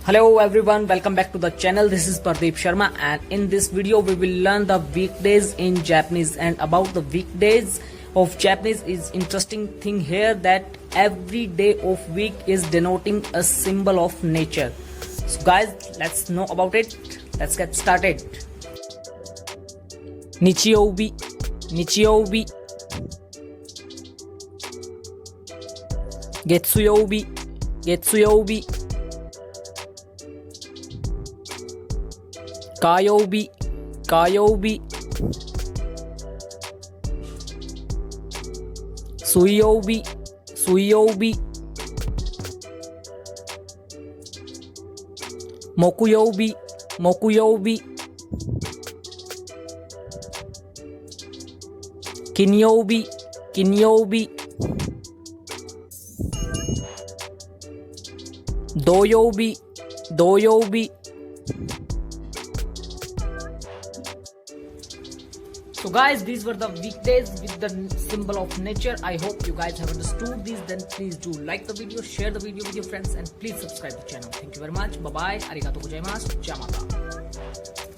Hello everyone, welcome back to the channel. This is Pardeep Sharma, and in this video we will learn the weekdays in Japanese. And about the weekdays of Japanese is interesting thing here that every day of week is denoting a symbol of nature. So guys, let's know about it. Let's get started. Nichiyoubi, Nichiyoubi. Getsuyoubi, Getsuyoubi. Kayoubi, Kayoubi. Suiyoubi, Suiyoubi. Mokuyoubi, Mokuyoubi. Kinyoubi, Kinyoubi. Doyoubi, Doyoubi. So guys, these were the weekdays with the symbol of nature. I hope you guys have understood these. Then please do like the video, share the video with your friends, and please subscribe the channel. Thank you very much. Bye bye. Arigatou gozaimasu. Jamata.